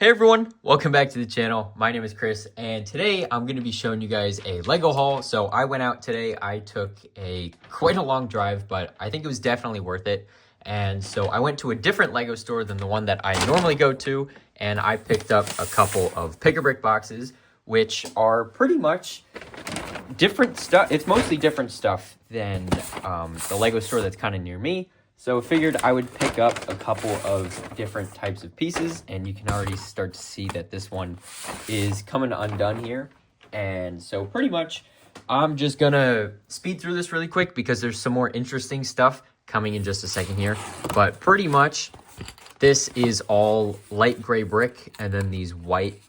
Hey everyone, welcome back to the channel. My name is Chris, and today I'm going to be showing you guys a Lego haul. So I went out today. I took quite a long drive, but I think it was definitely worth it. And so I went to a different Lego store than the one that I normally go to, and I picked up a couple of Pick-a-Brick boxes, which are pretty much different stuff. It's mostly different stuff than the Lego store that's kind of near me. So figured I would pick up a couple of different types of pieces, and you can already start to see that this one is coming undone here. And so pretty much I'm just gonna speed through this really quick because there's some more interesting stuff coming in just a second here. But pretty much this is all light gray brick and then these white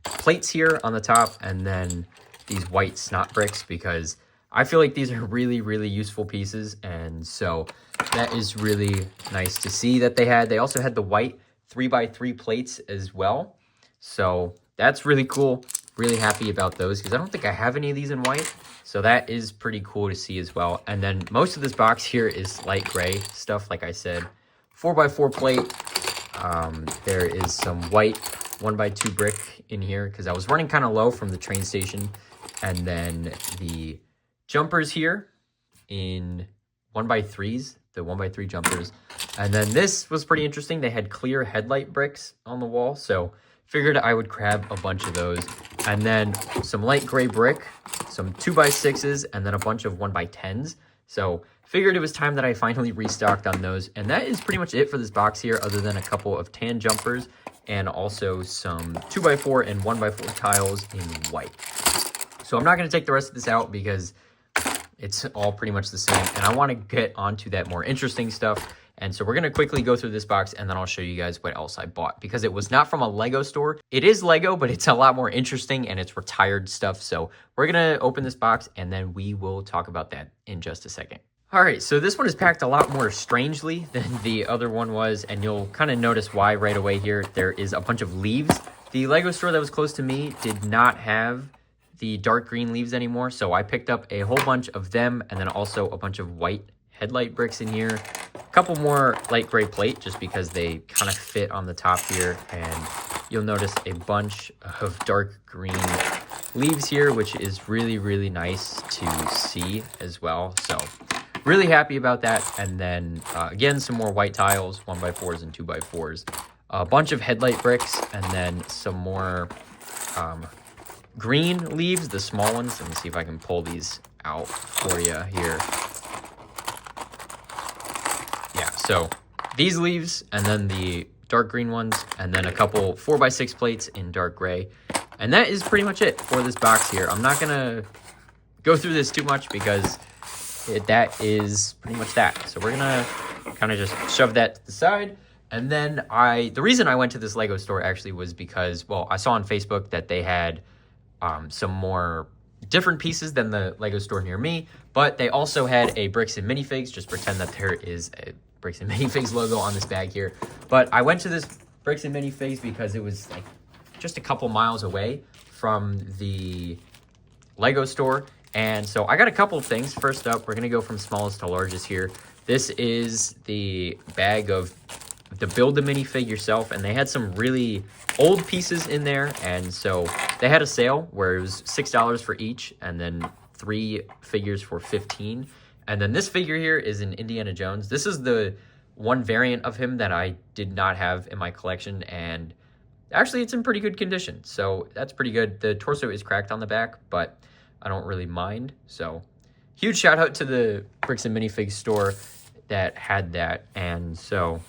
plates here on the top, and then these white snot bricks, because I feel like these are really, really useful pieces, and so that is really nice to see that they had. They also had the white 3x3 plates as well, so that's really cool. Really happy about those because I don't think I have any of these in white, so that is pretty cool to see as well. And then most of this box here is light gray stuff, like I said. 4x4 plate. There is some white 1x2 brick in here because I was running kind of low from the train station, and then the jumpers here in 1x3s, the 1x3 jumpers. And then this was pretty interesting. They had clear headlight bricks on the wall, so figured I would grab a bunch of those. And then some light gray brick, some 2x6s, and then a bunch of 1x10s. So figured it was time that I finally restocked on those. And that is pretty much it for this box here, other than a couple of tan jumpers and also some 2x4 and 1x4 tiles in white. So I'm not going to take the rest of this out because it's all pretty much the same, and I want to get onto that more interesting stuff. And so we're going to quickly go through this box, and then I'll show you guys what else I bought, because it was not from a Lego store. It is Lego, but it's a lot more interesting, and it's retired stuff. So we're going to open this box, and then we will talk about that in just a second. All right, so this one is packed a lot more strangely than the other one was, and you'll kind of notice why right away here. There is a bunch of leaves. The Lego store that was close to me did not have the dark green leaves anymore, so I picked up a whole bunch of them, and then also a bunch of white headlight bricks in here, a couple more light gray plate just because they kind of fit on the top here, and you'll notice a bunch of dark green leaves here, which is really, really nice to see as well. So really happy about that. And then again, some more white tiles, 1x4s and 2x4s, a bunch of headlight bricks, and then some more green leaves, the small ones. Let me see if I can pull these out for you here. Yeah, so these leaves, and then the dark green ones, and then a couple 4x6 plates in dark gray. And that is pretty much it for this box here. I'm not gonna go through this too much because that is pretty much that. So we're gonna kind of just shove that to the side. And then the reason I went to this Lego store actually was because, well, I saw on Facebook that they had some more different pieces than the Lego store near me, but they also had a Bricks and Minifigs. Just pretend that there is a Bricks and Minifigs logo on this bag here. But I went to this Bricks and Minifigs because it was like just a couple miles away from the Lego store. And so I got a couple of things. First up, we're going to go from smallest to largest here. This is the bag of the build a minifig yourself, and they had some really old pieces in there, and so they had a sale where it was $6 for each, and then 3 figures for $15. And then this figure here is in Indiana Jones. This is the one variant of him that I did not have in my collection, and actually it's in pretty good condition, so that's pretty good. The torso is cracked on the back, but I don't really mind. So huge shout out to the Bricks and Minifigs store that had that. And so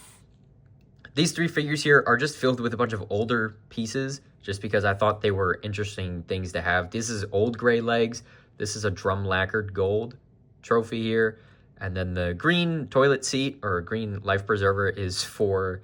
these 3 figures here are just filled with a bunch of older pieces just because I thought they were interesting things to have. This is old gray legs. This is a drum lacquered gold trophy here. And then the green toilet seat or green life preserver is for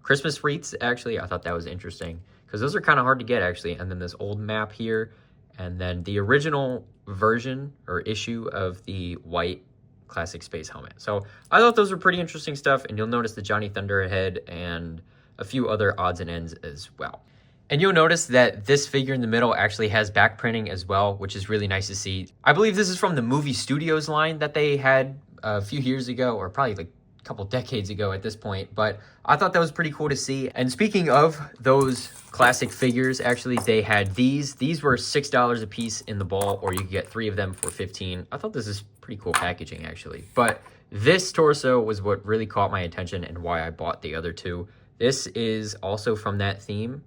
Christmas wreaths, actually. I thought that was interesting because those are kind of hard to get, actually. And then this old map here. And then the original version or issue of the white classic space helmet. So I thought those were pretty interesting stuff, and you'll notice the Johnny Thunderhead and a few other odds and ends as well. And you'll notice that this figure in the middle actually has back printing as well, which is really nice to see. I believe this is from the Movie Studios line that they had a few years ago, or probably like couple decades ago at this point, but I thought that was pretty cool to see. And speaking of those classic figures, actually they had these were $6 a piece in the ball, or you could get 3 of them for 15. I thought this is pretty cool packaging actually, but this torso was what really caught my attention and why I bought the other 2. This is also from that theme,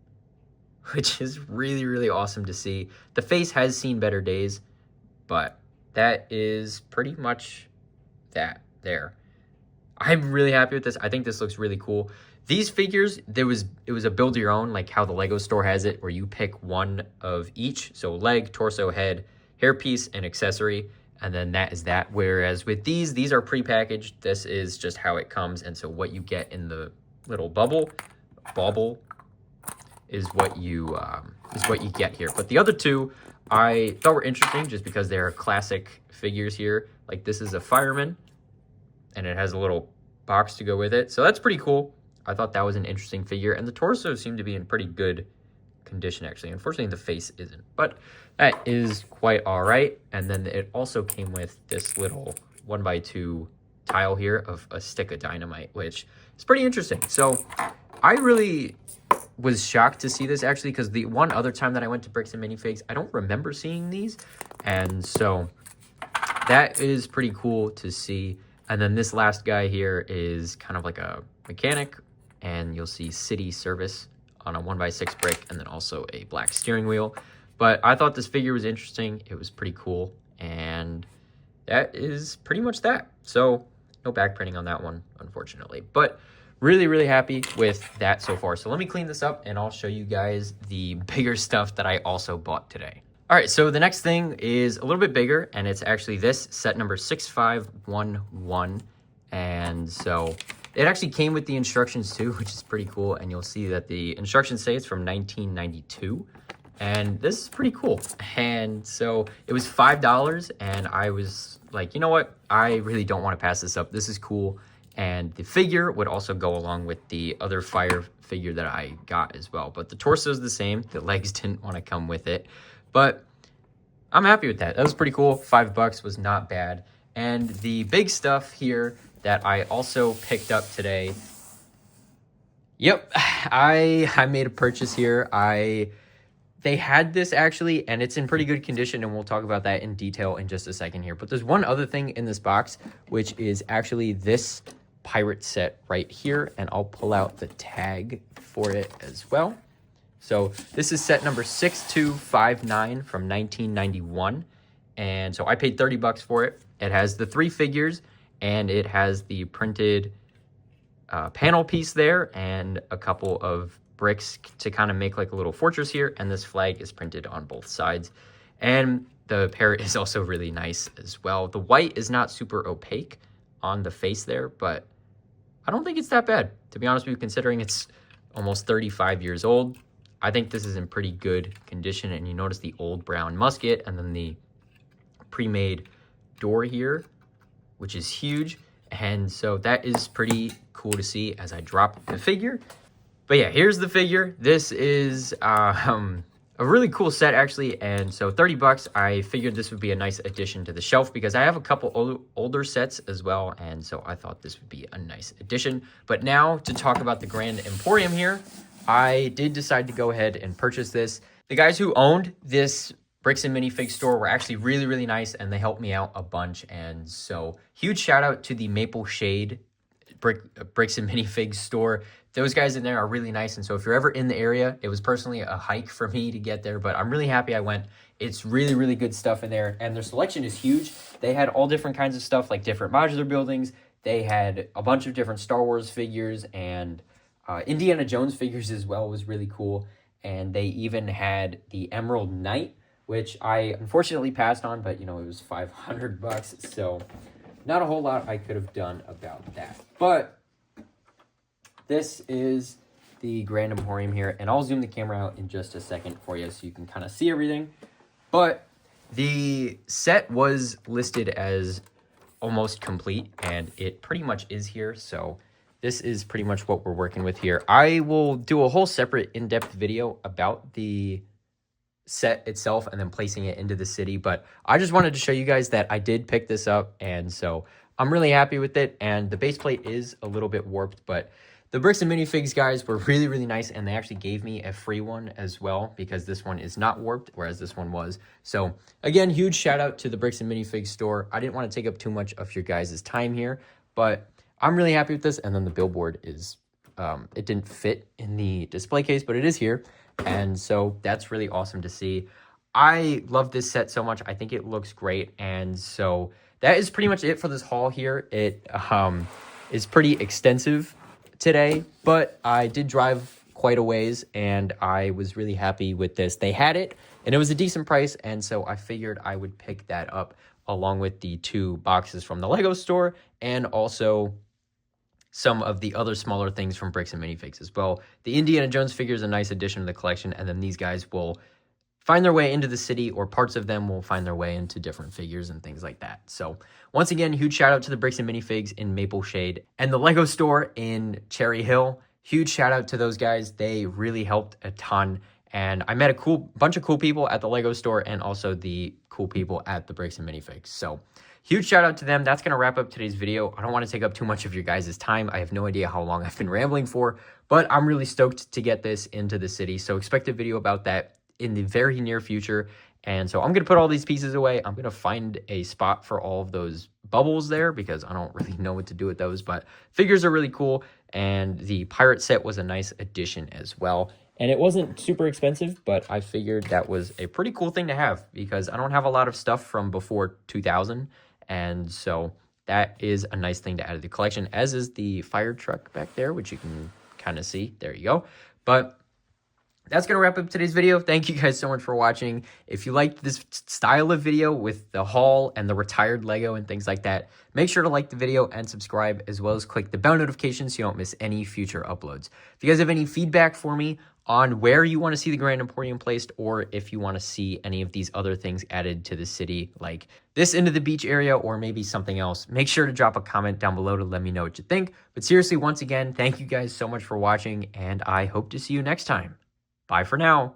which is really, really awesome to see. The face has seen better days, but that is pretty much that there. I'm really happy with this. I think this looks really cool. These figures, it was a build your own, like how the Lego store has it, where you pick one of each. So leg, torso, head, hairpiece, and accessory. And then that is that. Whereas with these are prepackaged. This is just how it comes. And so what you get in the little bauble is what you get here. But the other 2 I thought were interesting just because they're classic figures here. Like this is a fireman, and it has a little box to go with it. So that's pretty cool. I thought that was an interesting figure, and the torso seemed to be in pretty good condition actually. Unfortunately, the face isn't, but that is quite all right. And then it also came with this little 1x2 tile here of a stick of dynamite, which is pretty interesting. So I really was shocked to see this actually, because the one other time that I went to Bricks and Minifigs, I don't remember seeing these, and so that is pretty cool to see. And then this last guy here is kind of like a mechanic, and you'll see city service on a 1x6 brick, and then also a black steering wheel. But I thought this figure was interesting. It was pretty cool, and that is pretty much that. So no back printing on that one, unfortunately, but really, really happy with that so far. So let me clean this up, and I'll show you guys the bigger stuff that I also bought today. All right, so the next thing is a little bit bigger, and it's actually this set number 6511. And so it actually came with the instructions too, which is pretty cool. And you'll see that the instructions say it's from 1992. And this is pretty cool. And so it was $5, and I was like, you know what? I really don't want to pass this up. This is cool. And the figure would also go along with the other fire figure that I got as well. But the torso is the same. The legs didn't want to come with it. But I'm happy with that. That was pretty cool. $5 was not bad. And the big stuff here that I also picked up today. Yep, I made a purchase here. They had this actually, and it's in pretty good condition, and we'll talk about that in detail in just a second here. But there's one other thing in this box, which is actually this pirate set right here, and I'll pull out the tag for it as well. So this is set number 6259 from 1991, and so I paid $30 for it. It has the 3 figures, and it has the printed panel piece there, and a couple of bricks to kind of make like a little fortress here, and this flag is printed on both sides. And the parrot is also really nice as well. The white is not super opaque on the face there, but I don't think it's that bad, to be honest with you, considering it's almost 35 years old. I think this is in pretty good condition, and you notice the old brown musket and then the pre-made door here, which is huge. And so that is pretty cool to see as I drop the figure. But yeah, here's the figure. This is a really cool set actually, and so $30. I figured this would be a nice addition to the shelf because I have a couple older sets as well, and so I thought this would be a nice addition. But now to talk about the Grand Emporium here, I did decide to go ahead and purchase this. The guys who owned this Bricks and Minifig store were actually really, really nice, and they helped me out a bunch. And so huge shout out to the Maple Shade Bricks and Minifig store. Those guys in there are really nice, and so if you're ever in the area, it was personally a hike for me to get there, but I'm really happy I went. It's really, really good stuff in there, and their selection is huge. They had all different kinds of stuff, like different modular buildings. They had a bunch of different Star Wars figures, and Indiana Jones figures as well was really cool. And they even had the Emerald Knight, which I unfortunately passed on, but, you know, it was $500, so not a whole lot I could have done about that. But this is the Grand Emporium here, and I'll zoom the camera out in just a second for you so you can kind of see everything. But the set was listed as almost complete, and it pretty much is here, so this is pretty much what we're working with here. I will do a whole separate in-depth video about the set itself and then placing it into the city, but I just wanted to show you guys that I did pick this up, and so I'm really happy with it, and the base plate is a little bit warped, but the Bricks and Minifigs guys were really, really nice, and they actually gave me a free one as well because this one is not warped, whereas this one was. So, again, huge shout out to the Bricks and Minifigs store. I didn't want to take up too much of your guys' time here, but I'm really happy with this. And then the billboard is, it didn't fit in the display case, but it is here. And so that's really awesome to see. I love this set so much. I think it looks great. And so that is pretty much it for this haul here. It is pretty extensive today, but I did drive quite a ways, and I was really happy with this. They had it, and it was a decent price, and so I figured I would pick that up along with the 2 boxes from the Lego store and also some of the other smaller things from Bricks and Minifigs as well. The Indiana Jones figure is a nice addition to the collection, and then these guys will find their way into the city, or parts of them will find their way into different figures and things like that. So once again, huge shout out to the Bricks and Minifigs in Maple Shade and the Lego store in Cherry Hill. Huge shout out to those guys. They really helped a ton. And I met a bunch of cool people at the Lego store and also the cool people at the Bricks and Minifigs. So huge shout out to them. That's going to wrap up today's video. I don't want to take up too much of your guys' time. I have no idea how long I've been rambling for, but I'm really stoked to get this into the city. So expect a video about that in the very near future. And so I'm going to put all these pieces away. I'm going to find a spot for all of those bubbles there because I don't really know what to do with those, but figures are really cool. And the pirate set was a nice addition as well. And it wasn't super expensive, but I figured that was a pretty cool thing to have because I don't have a lot of stuff from before 2000. And so that is a nice thing to add to the collection, as is the fire truck back there, which you can kind of see. There you go. But that's going to wrap up today's video. Thank you guys so much for watching. If you liked this style of video with the haul and the retired Lego and things like that, make sure to like the video and subscribe, as well as click the bell notification so you don't miss any future uploads. If you guys have any feedback for me on where you want to see the Grand Emporium placed, or if you want to see any of these other things added to the city, like this into the beach area or maybe something else, make sure to drop a comment down below to let me know what you think. But seriously, once again, thank you guys so much for watching, and I hope to see you next time. Bye for now.